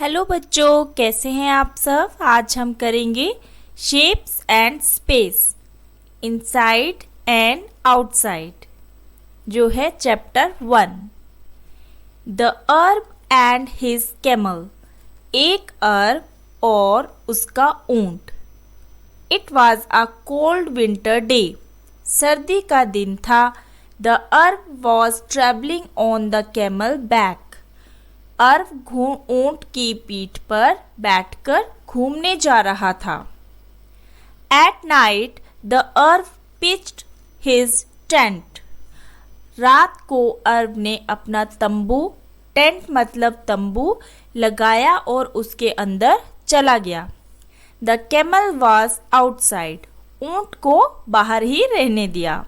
Hello बच्चों, कैसे हैं आप सब। आज हम करेंगे shapes and space, inside and outside, जो है चैप्टर 1। द अर्ब एंड हिज कैमल, एक अर्ब और उसका ऊंट। It was a cold winter day, सर्दी का दिन था। द अर्ब was travelling on the camel back, अर्ब ऊंट की पीठ पर बैठकर घूमने जा रहा था। एट नाइट द अर्ब पिच्ड हिज टेंट, रात को अर्ब ने अपना तंबू, टेंट मतलब तंबू, लगाया और उसके अंदर चला गया। द कैमल वॉज आउटसाइड, ऊंट को बाहर ही रहने दिया।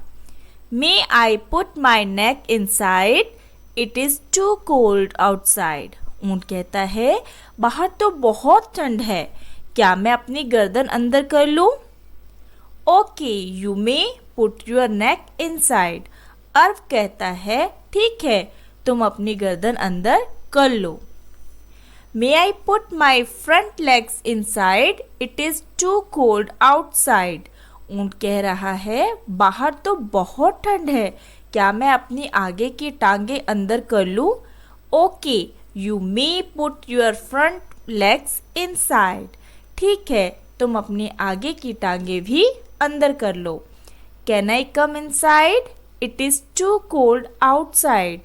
May I put my neck inside, it is too cold outside. ऊंट कहता है, बाहर तो बहुत ठंड है, क्या मैं अपनी गर्दन अंदर कर लूं? Okay, you may put your neck inside. अर्ब कहता है, ठीक है, तुम अपनी गर्दन अंदर कर लो। May I put my front legs inside, it is too cold outside. ऊंट कह रहा है, बाहर तो बहुत ठंड है, क्या मैं अपनी आगे की टांगे अंदर कर लूं? Okay, you may put your front legs inside. ठीक है, तुम अपनी आगे की टांगे भी अंदर कर लो। Can I come inside, it is too cold outside.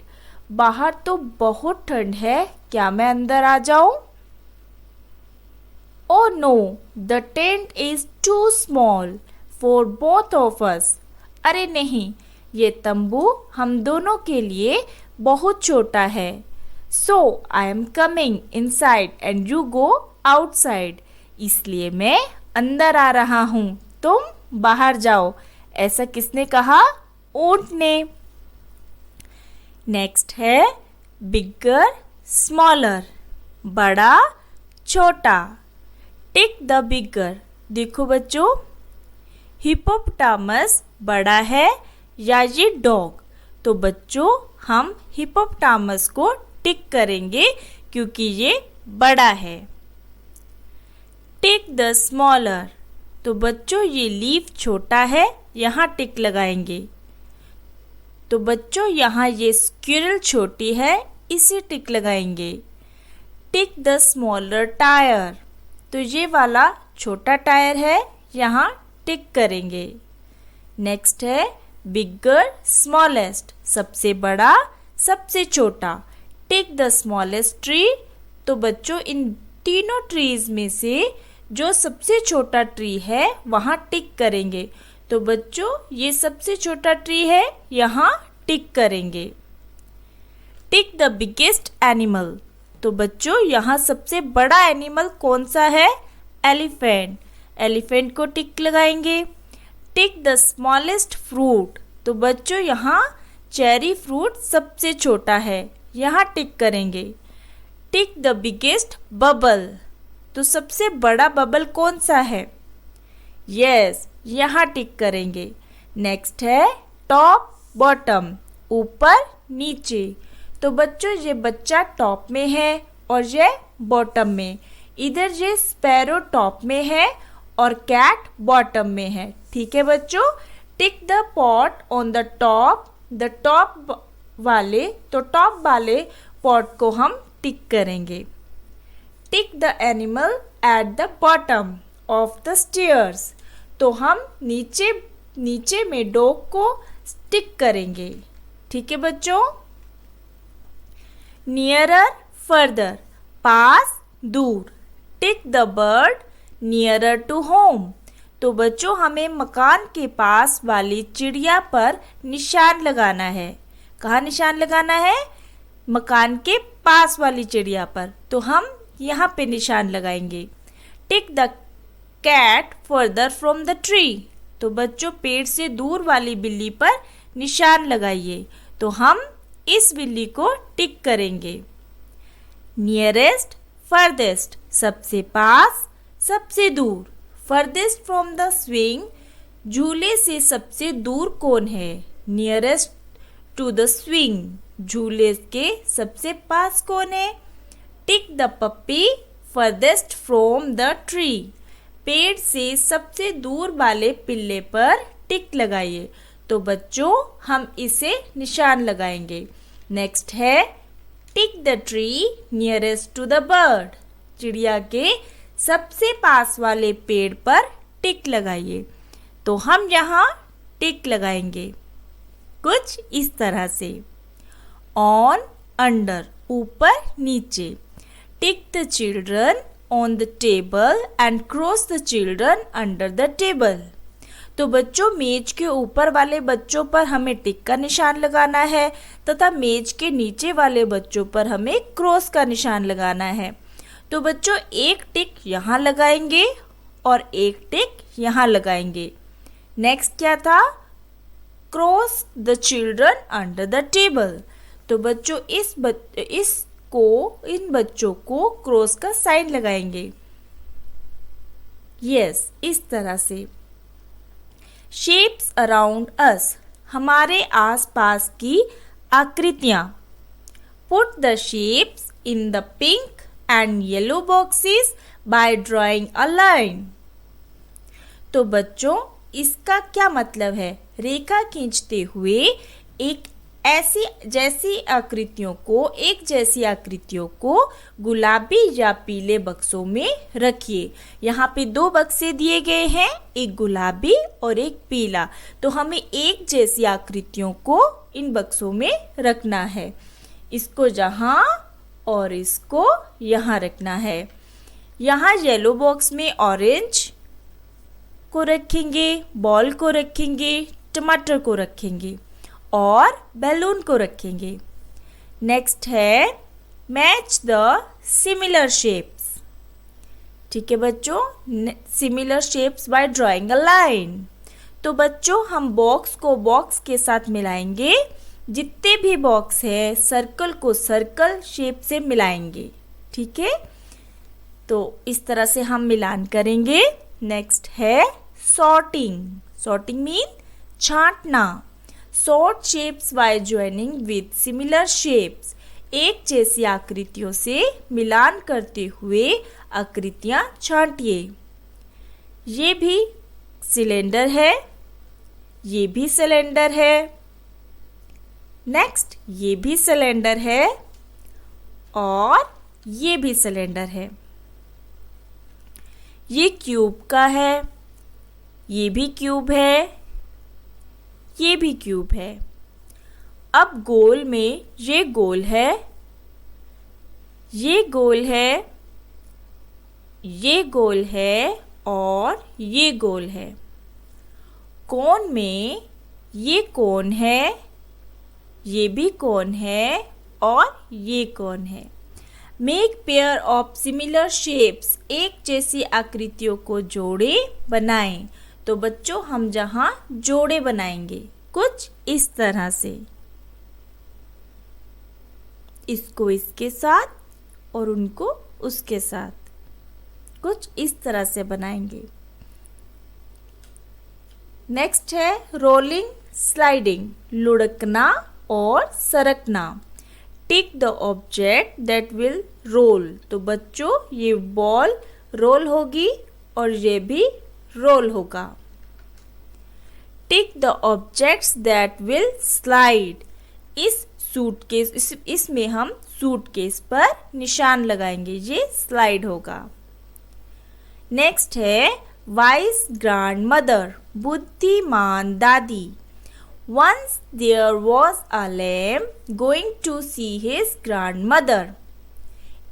बाहर तो बहुत ठंड है, क्या मैं अंदर आ जाऊं? Oh no, the tent is too small for both of us. अरे नहीं, ये तंबू हम दोनों के लिए बहुत छोटा है। So I am coming inside and you go outside, इसलिए मैं अंदर आ रहा हूँ, तुम बाहर जाओ। ऐसा किसने कहा? ऊंट ने। नेक्स्ट है बिगर स्मॉलर, बड़ा छोटा। टिक द बिगर, देखो बच्चों, हिप्पोपोटामस बड़ा है या ये डॉग? तो बच्चों हम हिप्पोपोटामस को टिक करेंगे क्योंकि ये बड़ा है। टिक द स्मॉलर, तो बच्चों ये लीफ छोटा है, यहाँ टिक लगाएंगे। तो बच्चों यहाँ ये स्क्विरल छोटी है, इसे टिक लगाएंगे। टिक द स्मॉलर टायर, तो ये वाला छोटा टायर है, यहाँ टिक करेंगे। नेक्स्ट है बिगर स्मॉलेस्ट, सबसे बड़ा सबसे छोटा। टिक द स्मॉलेस्ट ट्री, तो बच्चों इन तीनों ट्रीज में से जो सबसे छोटा ट्री है वहाँ टिक करेंगे। तो बच्चों ये सबसे छोटा ट्री है, यहाँ टिक करेंगे। टिक द बिगेस्ट एनिमल, तो बच्चों यहाँ सबसे बड़ा एनिमल कौन सा है? एलिफेंट, एलिफेंट को टिक लगाएंगे। टिक द स्मॉलेस्ट फ्रूट, तो बच्चों यहाँ चेरी फ्रूट सबसे छोटा है, यहाँ टिक करेंगे। टिक द बिगेस्ट बबल, तो सबसे बड़ा बबल कौन सा है? यस, यहाँ टिक करेंगे। नेक्स्ट है टॉप बॉटम, ऊपर नीचे। तो बच्चों ये बच्चा टॉप में है और ये बॉटम में। इधर ये स्पैरो टॉप में है और कैट बॉटम में है। ठीक है बच्चों, tick the pot on the top, the top वाले, तो टॉप वाले पॉट को हम टिक करेंगे। Tick the animal at the bottom of the stairs, तो हम नीचे में डॉग को टिक करेंगे। ठीक है बच्चों। नियरर फर्दर, पास दूर। Tick the bird nearer to home, तो बच्चों हमें मकान के पास वाली चिड़िया पर निशान लगाना है। कहाँ निशान लगाना है? मकान के पास वाली चिड़िया पर, तो हम यहाँ पे निशान लगाएंगे। Tick the cat further from the tree, तो बच्चों पेड़ से दूर वाली बिल्ली पर निशान लगाइए, तो हम इस बिल्ली को टिक करेंगे। नियरेस्ट फर्देस्ट, सबसे पास सबसे दूर। फर्देस्ट फ्रॉम द स्विंग, झूले से सबसे दूर कौन है? नियरेस्ट टू द स्विंग, झूले के सबसे पास कौन है? Tick the puppy furthest from the tree. पेड़ से सबसे दूर वाले पिल्ले पर टिक लगाइए। तो बच्चों हम इसे निशान लगाएंगे। नेक्स्ट है tick the tree nearest to the bird. चिड़िया के सबसे पास वाले पेड़ पर टिक लगाइए। तो हम यहाँ टिक लगाएंगे कुछ इस तरह से। ऑन अंडर ऊपर नीचे। Tick the children on the table and cross the children under the table. तो बच्चों मेज के ऊपर वाले बच्चों पर हमें टिक का निशान लगाना है तथा मेज के नीचे वाले बच्चों पर हमें क्रॉस का निशान लगाना है। तो बच्चों एक टिक यहाँ लगाएंगे और एक टिक यहाँ लगाएंगे। नेक्स्ट क्या था? Cross the children under the table. तो बच्चों इन बच्चों को क्रॉस का साइन लगाएंगे। यस, इस तरह से। शेप्स अराउंड अस, हमारे आसपास की आकृतियां। Put the shapes in the pink and yellow boxes by drawing a line. तो बच्चों इसका क्या मतलब है? रेखा खींचते हुए एक जैसी आकृतियों को गुलाबी या पीले बक्सों में रखिए। यहाँ पे 2 बक्से दिए गए हैं, एक गुलाबी और एक पीला। तो हमें एक जैसी आकृतियों को इन बक्सों में रखना है। इसको जहाँ और इसको यहाँ रखना है। यहाँ येलो बॉक्स में ऑरेंज को रखेंगे, बॉल को रखेंगे, टमाटर को रखेंगे और बैलून को रखेंगे। नेक्स्ट है मैच द सिमिलर शेप्स। ठीक है बच्चों, similar shapes bye drawing a line. तो बच्चों हम बॉक्स को बॉक्स के साथ मिलाएंगे। जितने भी बॉक्स है सर्कल को सर्कल शेप से मिलाएंगे। ठीक है, तो इस तरह से हम मिलान करेंगे। नेक्स्ट है सॉर्टिंग। सॉर्टिंग मीन छांटना। Sort shapes by joining with similar shapes. एक जैसी आकृतियों से मिलान करते हुए आकृतियां छांटिए। ये भी सिलेंडर है, ये भी सिलेंडर है। नेक्स्ट ये भी सिलेंडर है और ये भी सिलेंडर है। ये क्यूब का है, ये भी क्यूब है, ये भी क्यूब है। अब गोल में ये गोल है, ये गोल है, ये गोल है और ये गोल है। कोन में ये कोन है, ये भी कोन है और ये कोन है। Make pair of similar shapes. एक जैसी आकृतियों को जोड़े बनाएं। तो बच्चों हम जहाँ जोड़े बनाएंगे कुछ इस तरह से। इसको इसके साथ और उनको उसके साथ कुछ इस तरह से बनाएंगे। नेक्स्ट है रोलिंग स्लाइडिंग, लुढ़कना और सरकना। Tick the object that will roll. तो बच्चों ये बॉल रोल होगी और ये भी रोल होगा। Tick the objects that will slide. इसमें हम सूटकेस पर निशान लगाएंगे, ये स्लाइड होगा। नेक्स्ट है वाइज ग्रैंड मदर, बुद्धिमान दादी। Once there was a lamb going to see his grandmother.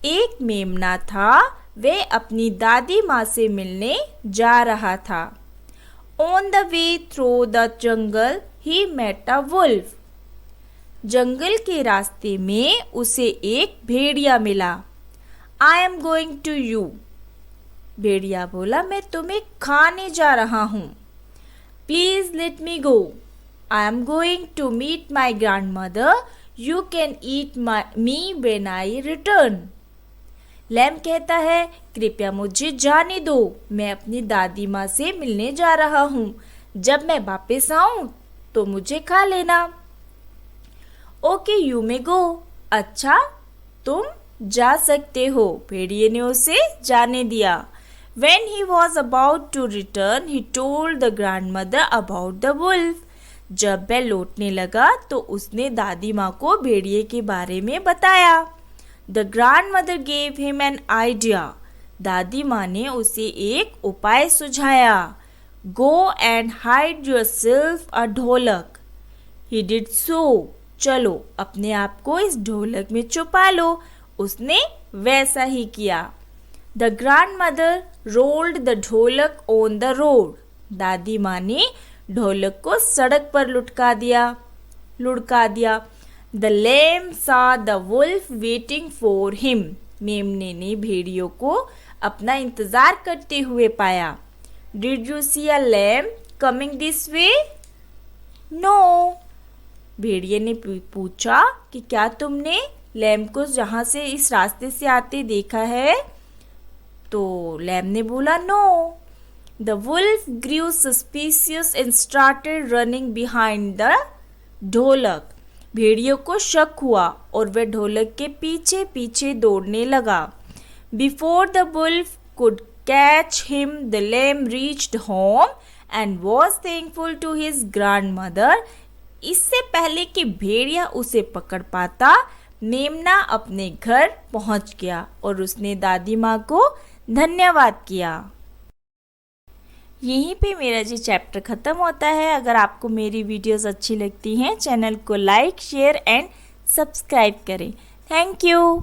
एक मेमना था, वह अपनी दादी माँ से मिलने जा रहा था। On the way through the jungle, he met a wolf. जंगल के रास्ते में उसे एक भेड़िया मिला। I am going to you. भेड़िया बोला मैं तुम्हें खाने जा रहा हूँ। Please let me go. I am going to meet my grandmother. You can eat me when I return. Lam कहता है कृपया मुझे जाने दो, मैं अपनी दादी माँ से मिलने जा रहा हूँ। जब मैं वापस आऊँ तो मुझे खा लेना। ओके यू मे गो। अच्छा तुम जा सकते हो। भेड़िए ने उसे जाने दिया। When he was about to return, he told the grandmother about the wolf. जब वह लौटने लगा तो उसने दादी माँ को भेड़िए के बारे में बताया। The grandmother gave him an idea. दादी माँ ने उसे एक उपाय सुझाया। Go and hide yourself a ढोलक. He did so. चलो अपने आप को इस ढोलक में छुपा लो। उसने वैसा ही किया। The grandmother rolled the ढोलक on the road. दादी माँ ने ढोलक को सड़क पर लुढ़का दिया। The lamb saw the wolf waiting for him. मेमने ने भेड़ियों को अपना इंतजार करते हुए पाया। Did you see a lamb coming this way? No. भेड़िए ने पूछा कि क्या तुमने लैम्ब को जहाँ से इस रास्ते से आते देखा है? तो लैम्ब ने बोला no. The wolf grew suspicious and started running behind the ढोलक. भेड़ियों को शक हुआ और वह ढोलक के पीछे पीछे दौड़ने लगा। Before the wolf could catch him, the lamb reached home and was thankful to his grandmother. इससे पहले कि भेड़िया उसे पकड़ पाता, मेमना अपने घर पहुंच गया और उसने दादी माँ को धन्यवाद किया। यहीं पे मेरा जी चैप्टर ख़त्म होता है। अगर आपको मेरी वीडियोस अच्छी लगती हैं, चैनल को लाइक, शेयर एंड सब्सक्राइब करें। Thank you.